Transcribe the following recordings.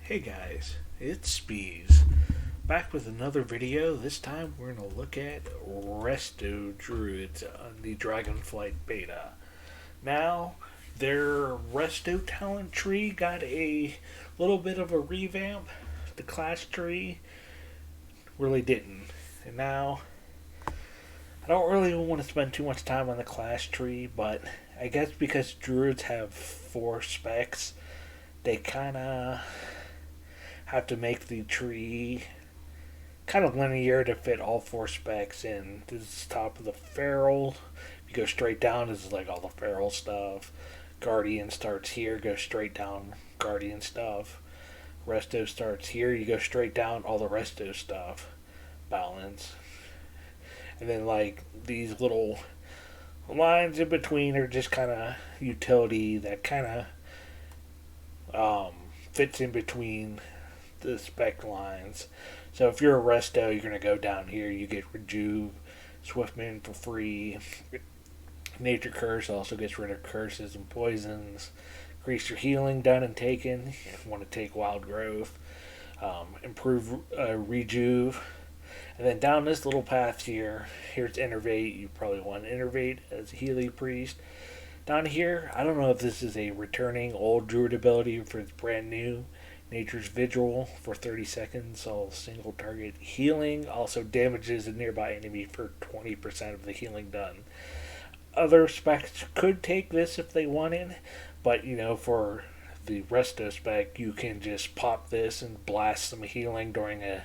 Hey guys, it's Spees. Back with another video. This time we're going to look at Resto Druids on the Dragonflight Beta. Now, their Resto talent tree got a little bit of a revamp. The class tree really didn't. And now, I don't really want to spend too much time on the class tree, but I guess because Druids have 4 specs, they kind of have to make the tree kind of linear to fit all 4 specs in. This is top of the Ferrule. If you go straight down, this is like all the Ferrule stuff. Guardian starts here, go straight down Guardian stuff. Resto starts here, you go straight down all the Resto stuff. Balance. And then like these little lines in between are just kind of utility that kind of fits in between the spec lines. So if you're a resto, you're going to go down here. You get Rejuve, Swiftman for free. Nature Curse also gets rid of curses and poisons. Increase your healing done and taken. If you want to take Wild Growth. Improve Rejuve. And then down this little path here, here's Innervate. You probably want Innervate as a Healy Priest. Down here, I don't know if this is a returning old Druid ability for it's brand new. Nature's Vigil for 30 seconds, all single target healing. Also damages a nearby enemy for 20% of the healing done. Other specs could take this if they wanted, but for the Resto spec, you can just pop this and blast some healing during a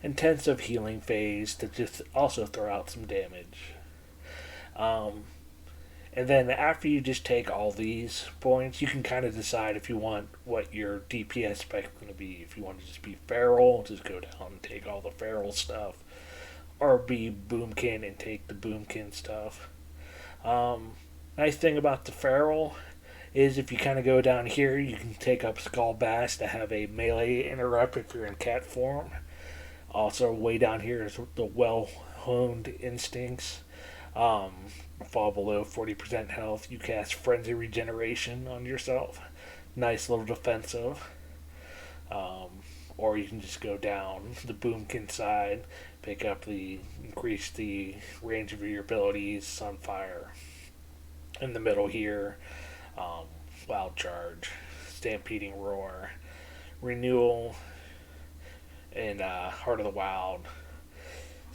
intensive healing phase to just also throw out some damage. And then after you just take all these points, you can kind of decide if you want what your DPS spec is going to be. If you want to just be Ferrule, just go down and take all the Ferrule stuff. Or be Boomkin and take the Boomkin stuff. Nice thing about the Ferrule is if you kind of go down here, you can take up Skull Bass to have a melee interrupt if you're in cat form. Also, way down here is the well-honed instincts. Fall below 40% health, you cast Frenzy Regeneration on yourself. Nice little defensive. Or you can just go down the Boomkin side, increase the range of your abilities, Sunfire. In the middle here, Wild Charge, Stampeding Roar, Renewal, and Heart of the Wild.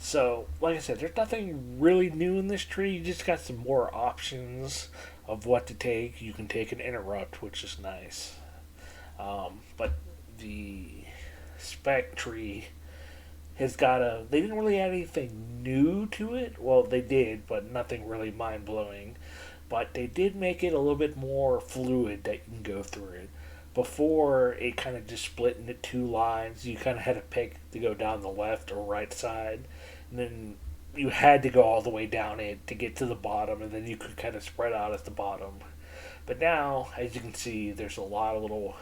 So, like I said, there's nothing really new in this tree. You just got some more options of what to take. You can take an Interrupt, which is nice. But the Spec Tree has got they didn't really add anything new to it. Well, they did, but nothing really mind-blowing. But they did make it a little bit more fluid that you can go through it. Before, it kind of just split into 2 lines. You kind of had to pick to go down the left or right side. And then you had to go all the way down it to get to the bottom. And then you could kind of spread out at the bottom. But now, as you can see, there's a lot of little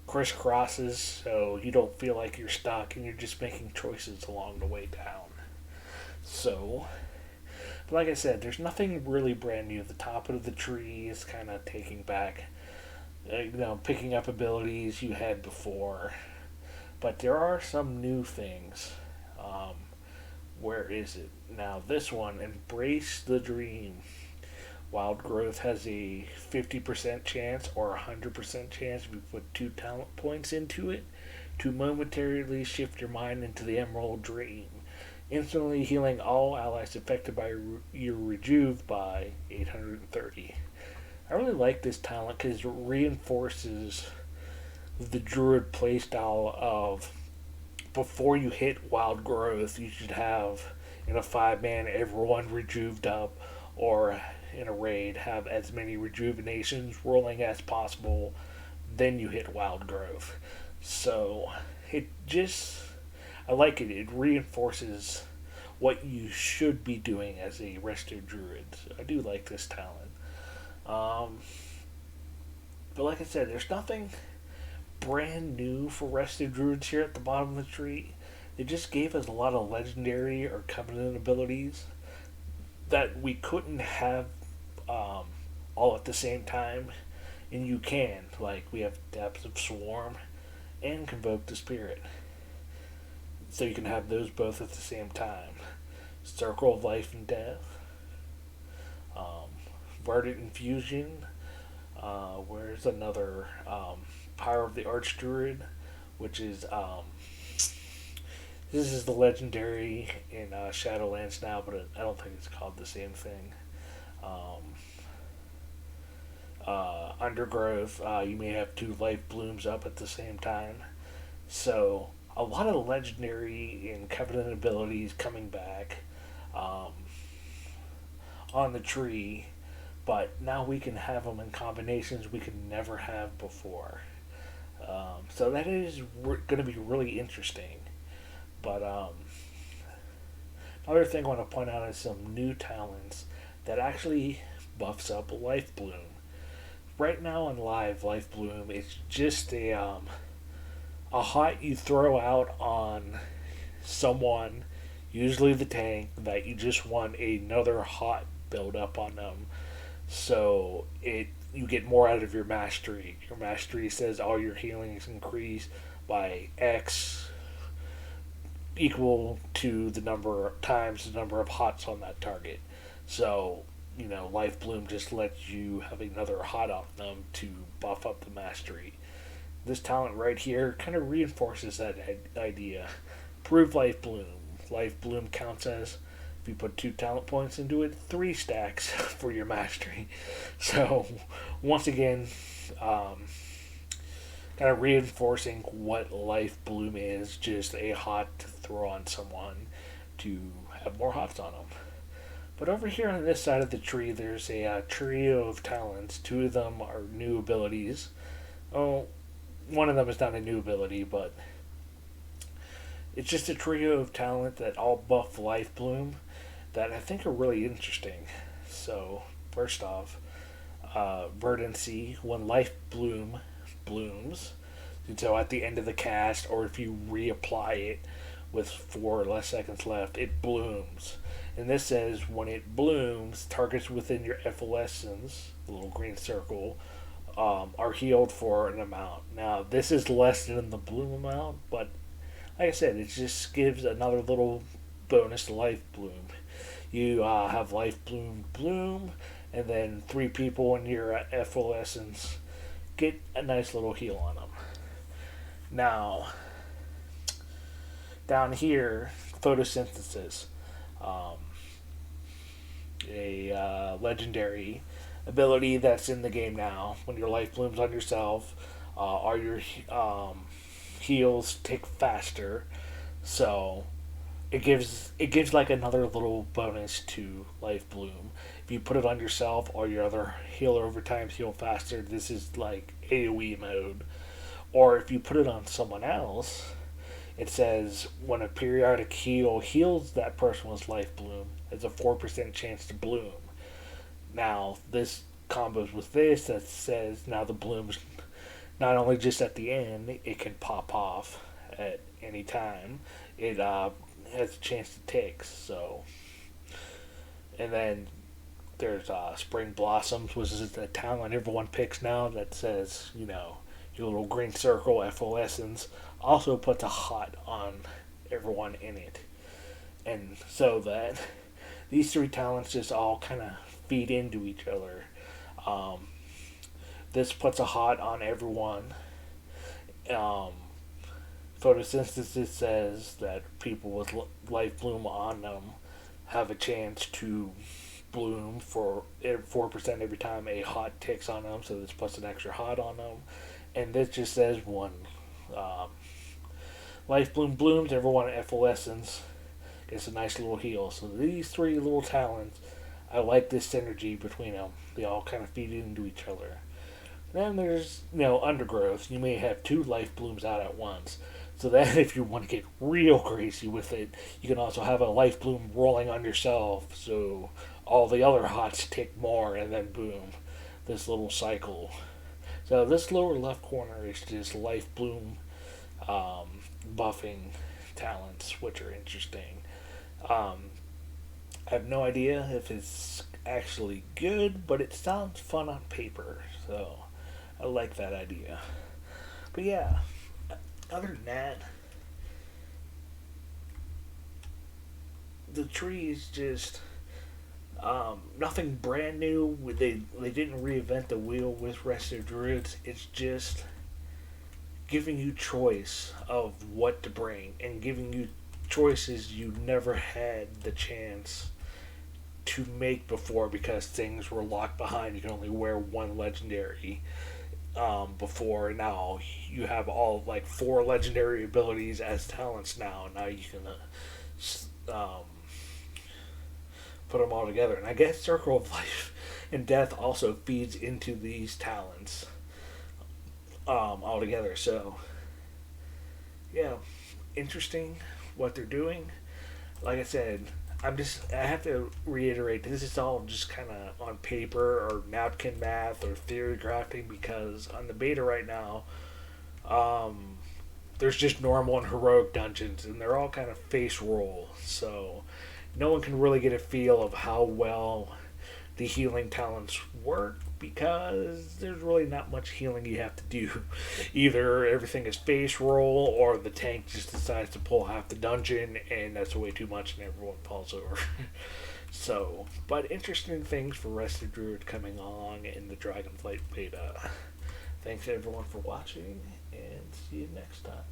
crisscrosses. So you don't feel like you're stuck. And you're just making choices along the way down. So, but like I said, there's nothing really brand new. The top of the tree is kind of taking back picking up abilities you had before. But there are some new things. Where is it? Now, this one, Embrace the Dream. Wild Growth has a 50% chance or 100% chance if you put 2 talent points into it to momentarily shift your mind into the Emerald Dream, instantly healing all allies affected by your Rejuve by 830. I really like this talent because it reinforces the Druid playstyle of before you hit Wild Growth, you should have in a 5-man everyone rejuved up, or in a raid have as many rejuvenations rolling as possible, then you hit Wild Growth. So I like it. It reinforces what you should be doing as a Resto Druid. So I do like this talent. But like I said, there's nothing brand new for Resto Druids here at the bottom of the tree. They just gave us a lot of legendary or covenant abilities that we couldn't have all at the same time And you can, like, we have Depth of Swarm and Convoke the Spirit. So you can have those both at the same time. Circle of Life and Death. Verdant Infusion. Where's another? Power of the Archdruid, which is this is the legendary in Shadowlands now, but I don't think it's called the same thing. Undergrowth, you may have two Lifeblooms up at the same time. So, a lot of legendary and Covenant abilities coming back on the tree, but now we can have them in combinations we could never have before. So, that is going to be really interesting. But another thing I want to point out is some new talents that actually buffs up Lifebloom. Right now on live, Lifebloom is just a hot you throw out on someone, usually the tank, that you just want another hot build up on them. So you get more out of your mastery. Your mastery says all your healings increase by X equal to the number times the number of hots on that target. So, Lifebloom just lets you have another hot on them to buff up the mastery. This talent right here kind of reinforces that idea. Prove Lifebloom. Lifebloom counts as, if you put 2 talent points into it, 3 stacks for your mastery. So, once again, kind of reinforcing what Lifebloom is, just a hot to throw on someone to have more hots on them. But over here on this side of the tree, there's a trio of talents. 2 of them are new abilities. Oh, one of them is not a new ability, but it's just a trio of talent that all buff Lifebloom that I think are really interesting. So, first off, Verdancy, when Lifebloom blooms, so at the end of the cast, or if you reapply it with 4 or less seconds left, it blooms. And this says when it blooms, targets within your efflorescence, the little green circle, are healed for an amount. Now, this is less than the bloom amount, but like I said, it just gives another little bonus to Lifebloom. You have Lifebloom bloom, and then 3 people in your efflorescence get a nice little heal on them. Now, down here, photosynthesis. A legendary ability that's in the game now. When your life blooms on yourself, all your heals tick faster. So it gives like another little bonus to Lifebloom. If you put it on yourself, all your other healer over time heal faster. This is like AoE mode. Or if you put it on someone else, it says when a periodic heal heals that person with Lifebloom, there's a 4% chance to bloom. Now, this combos with this that says now the bloom's not only just at the end, it can pop off at any time. It has a chance to tick, so. And then there's Spring Blossoms, which is the talent everyone picks now that says, your little green circle, efflorescence, also puts a hot on everyone in it. And so that these 3 talents just all kind of feed into each other. This puts a hot on everyone. Photosynthesis says that people with Lifebloom on them have a chance to bloom for 4% every time a hot ticks on them, so this puts an extra hot on them. And this just says when Lifebloom blooms, everyone at efflorescence gets a nice little heal. So these 3 little talents, I like this synergy between them. They all kind of feed into each other. Then there's, undergrowth. You may have 2 Lifeblooms out at once. So that if you want to get real crazy with it, you can also have a Lifebloom rolling on yourself. So all the other hots tick more, and then boom, this little cycle. So this lower left corner is just Lifebloom buffing talents, which are interesting. I have no idea if it's actually good, but it sounds fun on paper. So I like that idea. But yeah, other than that, the tree is just nothing brand new. They didn't reinvent the wheel with Resto Druids. It's just giving you choice of what to bring and giving you choices you never had the chance to make before because things were locked behind. You can only wear one legendary before. Now you have all like 4 legendary abilities as talents now. Now you can put them all together. And I guess Circle of Life and Death also feeds into these talents altogether. So, yeah, interesting what they're doing. Like I said, I have to reiterate, this is all just kind of on paper or napkin math or theory crafting because on the beta right now, there's just normal and heroic dungeons and they're all kind of face roll. So, no one can really get a feel of how well the healing talents work because there's really not much healing you have to do. Either everything is face roll or the tank just decides to pull half the dungeon and that's way too much and everyone falls over. So, but interesting things for Resto Druid coming on in the Dragonflight beta. Thanks everyone for watching and see you next time.